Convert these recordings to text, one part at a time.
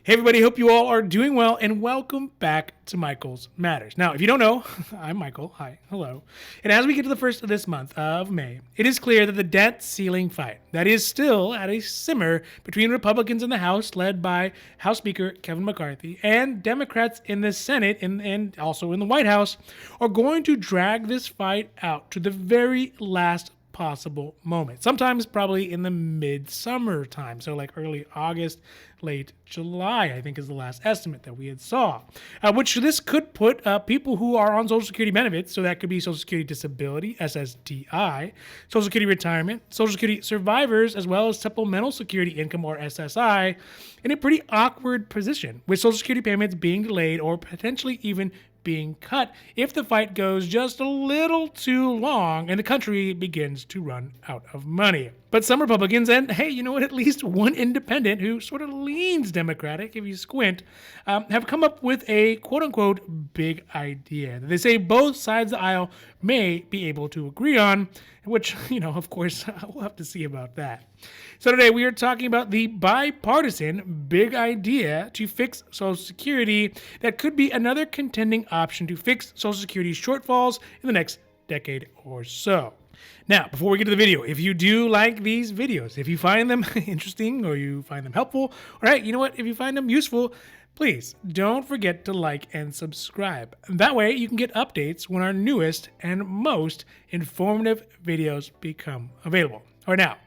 Hey everybody, hope you all are doing well and welcome back to Michael's Matters. Now, if you don't know, I'm Michael. Hi, hello. And as we get to the first of this month of May, it is clear that the debt ceiling fight that is still at a simmer between Republicans in the House, led by House Speaker Kevin McCarthy, and Democrats in the Senate and also in the White House, are going to drag this fight out to the very last possible moment. Sometimes probably in the midsummer time, so like early August, late July, I think is the last estimate that we had saw. Which this could put people who are on Social Security benefits, so that could be Social Security Disability SSDI, Social Security Retirement, Social Security survivors, as well as Supplemental Security Income or SSI, in a pretty awkward position, with Social Security payments being delayed or potentially even being cut if the fight goes just a little too long and the country begins to run out of money. But some Republicans, and hey, you know what, at least one independent who sort of leans Democratic if you squint, have come up with a quote-unquote big idea that they say both sides of the aisle may be able to agree on, which, you know, of course, we'll have to see about that. So today we are talking about the bipartisan big idea to fix Social Security that could be another contending option to fix Social Security shortfalls in the next decade or so. Now, before we get to the video, if you do like these videos, if you find them interesting or you find them helpful, all right, you know what, if you find them useful, please don't forget to like and subscribe. That way you can get updates when our newest and most informative videos become available. All right, now,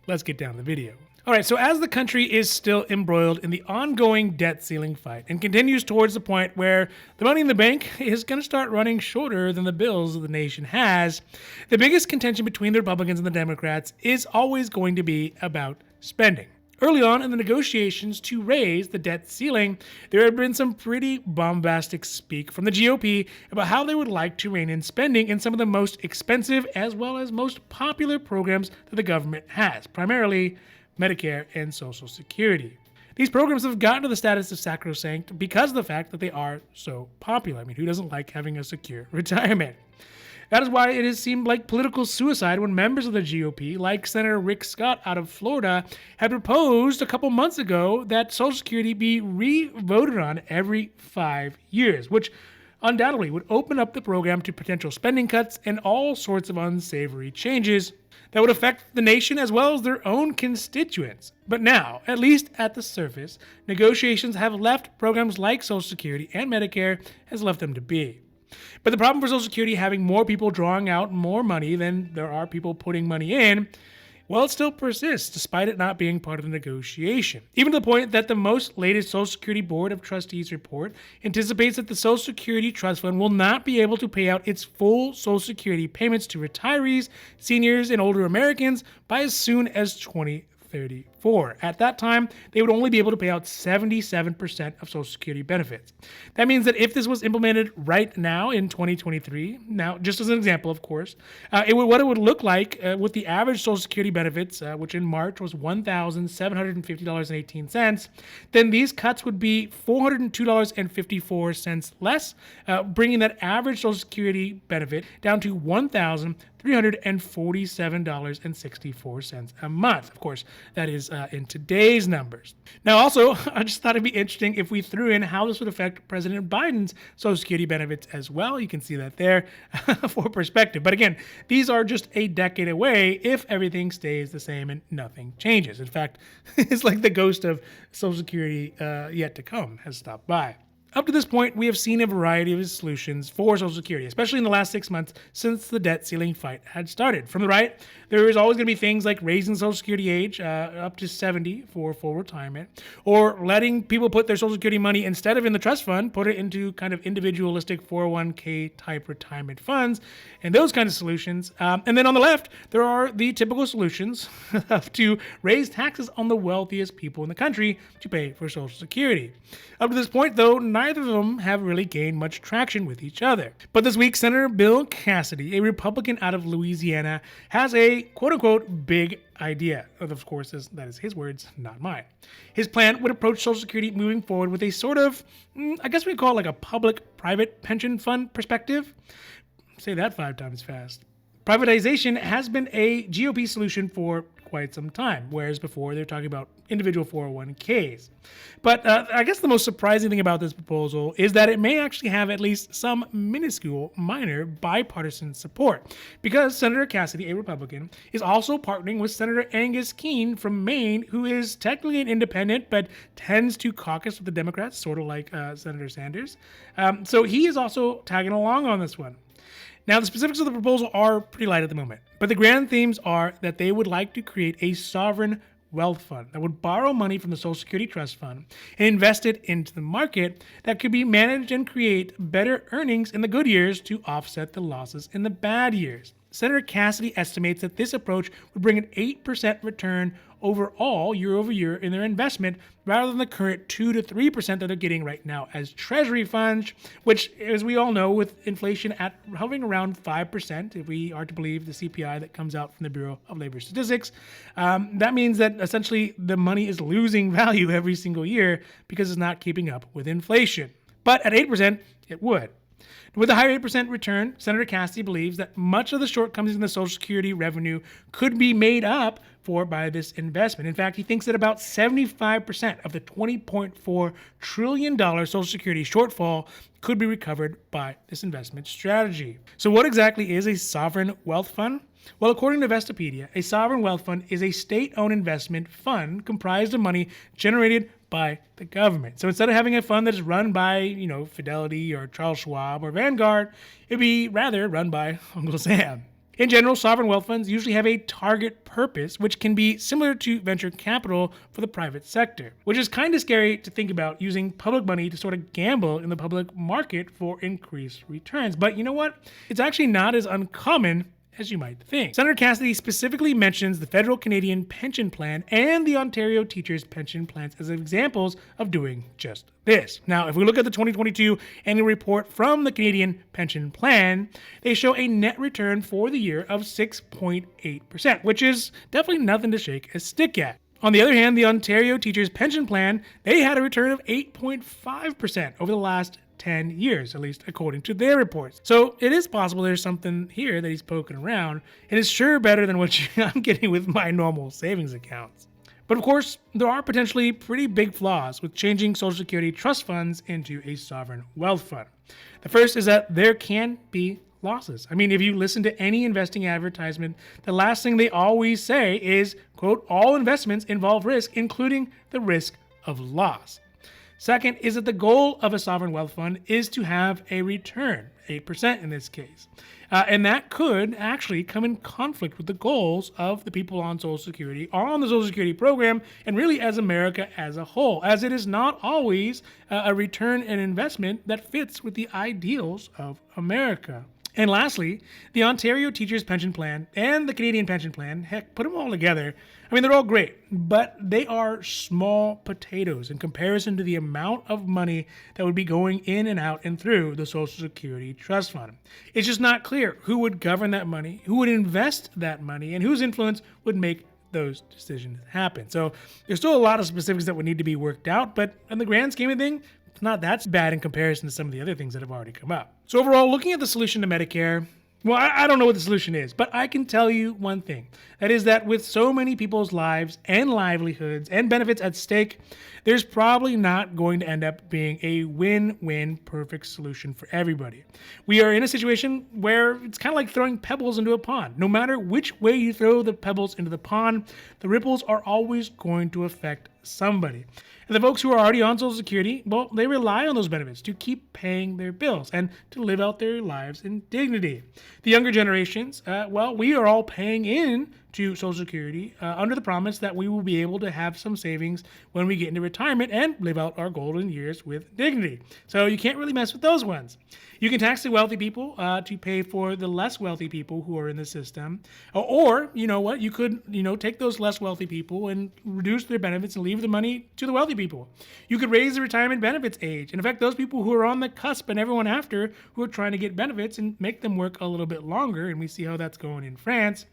let's get down to the video. All right, so as the country is still embroiled in the ongoing debt ceiling fight and continues towards the point where the money in the bank is going to start running shorter than the bills the nation has, the biggest contention between the Republicans and the Democrats is always going to be about spending. Early on in the negotiations to raise the debt ceiling, there had been some pretty bombastic speak from the GOP about how they would like to rein in spending in some of the most expensive as well as most popular programs that the government has, primarily Medicare and Social Security. These programs have gotten to the status of sacrosanct because of the fact that they are so popular. I mean, who doesn't like having a secure retirement? That is why it has seemed like political suicide when members of the GOP, like Senator Rick Scott out of Florida, had proposed a couple months ago that Social Security be re-voted on every 5 years, which undoubtedly would open up the program to potential spending cuts and all sorts of unsavory changes that would affect the nation as well as their own constituents. But now, at least at the surface, negotiations have left programs like Social Security and Medicare as left them to be. But the problem for Social Security having more people drawing out more money than there are people putting money in, well, it still persists despite it not being part of the negotiation. Even to the point that the most latest Social Security Board of Trustees report anticipates that the Social Security Trust Fund will not be able to pay out its full Social Security payments to retirees, seniors, and older Americans by as soon as 2034. At that time, they would only be able to pay out 77% of Social Security benefits. That means that if this was implemented right now in 2023, now just as an example, of course, what it would look like with the average Social Security benefits, which in March was $1,750.18, then these cuts would be $402.54 less, bringing that average Social Security benefit down to $1,347.64 a month. Of course, that is in today's numbers. Now, also, I just thought it'd be interesting if we threw in how this would affect President Biden's Social Security benefits as well. You can see that there for perspective. But again, these are just a decade away if everything stays the same and nothing changes. In fact, it's like the ghost of Social Security yet to come has stopped by. Up to this point, we have seen a variety of solutions for Social Security, especially in the last 6 months since the debt ceiling fight had started. From the right, there is always going to be things like raising the Social Security age up to 70 for full retirement, or letting people put their Social Security money, instead of in the trust fund, put it into kind of individualistic 401k type retirement funds, and those kind of solutions. And then on the left, there are the typical solutions to raise taxes on the wealthiest people in the country to pay for Social Security. Up to this point, though, neither of them have really gained much traction with each other. But this week, Senator Bill Cassidy, a Republican out of Louisiana, has a quote-unquote big idea. Of course, that is his words, not mine. His plan would approach Social Security moving forward with a sort of, I guess we call it like a public-private pension fund perspective. Say that 5 times fast. Privatization has been a GOP solution for quite some time, whereas before they're talking about individual 401ks. But I guess the most surprising thing about this proposal is that it may actually have at least some minuscule, minor bipartisan support, because Senator Cassidy, a Republican, is also partnering with Senator Angus King from Maine, who is technically an independent but tends to caucus with the Democrats, sort of like Senator Sanders. So he is also tagging along on this one. Now, the specifics of the proposal are pretty light at the moment, but the grand themes are that they would like to create a sovereign wealth fund that would borrow money from the Social Security Trust Fund and invest it into the market that could be managed and create better earnings in the good years to offset the losses in the bad years. Senator Cassidy estimates that this approach would bring an 8% return overall year over year in their investment rather than the current 2 to 3% that they're getting right now as treasury funds, which, as we all know, with inflation at hovering around 5%, if we are to believe the CPI that comes out from the Bureau of Labor Statistics, that means that essentially the money is losing value every single year because it's not keeping up with inflation. But at 8%, it would. With a higher 8% return, Senator Cassidy believes that much of the shortcomings in the Social Security revenue could be made up for by this investment. In fact, he thinks that about 75% of the $20.4 trillion Social Security shortfall could be recovered by this investment strategy. So what exactly is a sovereign wealth fund? Well, according to Investopedia, a sovereign wealth fund is a state-owned investment fund comprised of money generated by the government. So instead of having a fund that is run by, Fidelity or Charles Schwab or Vanguard, it'd be rather run by Uncle Sam. In general, sovereign wealth funds usually have a target purpose, which can be similar to venture capital for the private sector, which is kind of scary to think about using public money to sort of gamble in the public market for increased returns. But you know what? It's actually not as uncommon as you might think. Senator Cassidy specifically mentions the Federal Canadian Pension Plan and the Ontario Teachers Pension Plans as examples of doing just this. Now, if we look at the 2022 annual report from the Canadian Pension Plan, they show a net return for the year of 6.8%, which is definitely nothing to shake a stick at. On the other hand, the Ontario Teachers Pension Plan, they had a return of 8.5% over the last 10 years, at least according to their reports. So it is possible there's something here that he's poking around, and it's sure better than what I'm getting with my normal savings accounts. But of course, there are potentially pretty big flaws with changing Social Security trust funds into a sovereign wealth fund. The first is that there can be losses. I mean, if you listen to any investing advertisement, the last thing they always say is, quote, all investments involve risk, including the risk of loss. Second is that the goal of a sovereign wealth fund is to have a return, 8% in this case. And that could actually come in conflict with the goals of the people on Social Security or on the Social Security program, and really as America as a whole, as it is not always a return and investment that fits with the ideals of America. And lastly, the Ontario Teachers Pension Plan and the Canadian Pension Plan, heck, put them all together. I mean, they're all great, but they are small potatoes in comparison to the amount of money that would be going in and out and through the Social Security Trust Fund. It's just not clear who would govern that money, who would invest that money, and whose influence would make those decisions happen. So there's still a lot of specifics that would need to be worked out, but in the grand scheme of things, it's not that bad in comparison to some of the other things that have already come up. So overall, looking at the solution to Medicare, well, I don't know what the solution is, but I can tell you one thing. That is that with so many people's lives and livelihoods and benefits at stake, there's probably not going to end up being a win-win perfect solution for everybody. We are in a situation where it's kind of like throwing pebbles into a pond. No matter which way you throw the pebbles into the pond, the ripples are always going to affect somebody. And the folks who are already on Social Security, well, they rely on those benefits to keep paying their bills and to live out their lives in dignity. The younger generations, well, we are all paying in to Social Security under the promise that we will be able to have some savings when we get into retirement and live out our golden years with dignity. So you can't really mess with those ones. You can tax the wealthy people to pay for the less wealthy people who are in the system. Or, you know what, you could, take those less wealthy people and reduce their benefits and leave the money to the wealthy people. You could raise the retirement benefits age and affect those people who are on the cusp and everyone after who are trying to get benefits and make them work a little bit longer. And we see how that's going in France.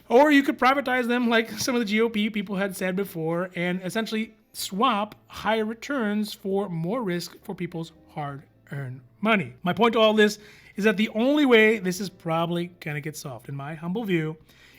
Or you could privatize them like some of the GOP people had said before and essentially swap higher returns for more risk for people's hard-earned money. My point to all this is that the only way this is probably going to get solved, in my humble view,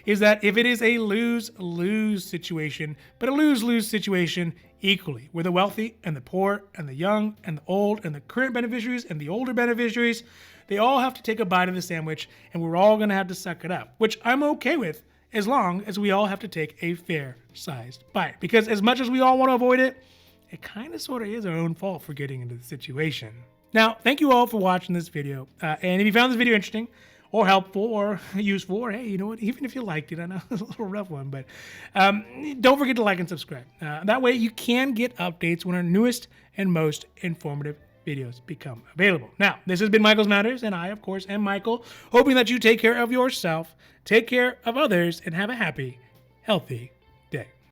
is that if it is a lose-lose situation, but a lose-lose situation equally, where the wealthy and the poor and the young and the old and the current beneficiaries and the older beneficiaries, they all have to take a bite of the sandwich, and we're all going to have to suck it up, which I'm okay with, as long as we all have to take a fair-sized bite. Because as much as we all want to avoid it, it kind of sort of is our own fault for getting into the situation. Now, thank you all for watching this video. And if you found this video interesting or helpful or useful, or hey, you know what, even if you liked it, I know it's a little rough one, but don't forget to like and subscribe. That way you can get updates when our newest and most informative videos become available. Now, this has been Michael's Matters, and I, of course, am Michael, hoping that you take care of yourself, take care of others, and have a happy, healthy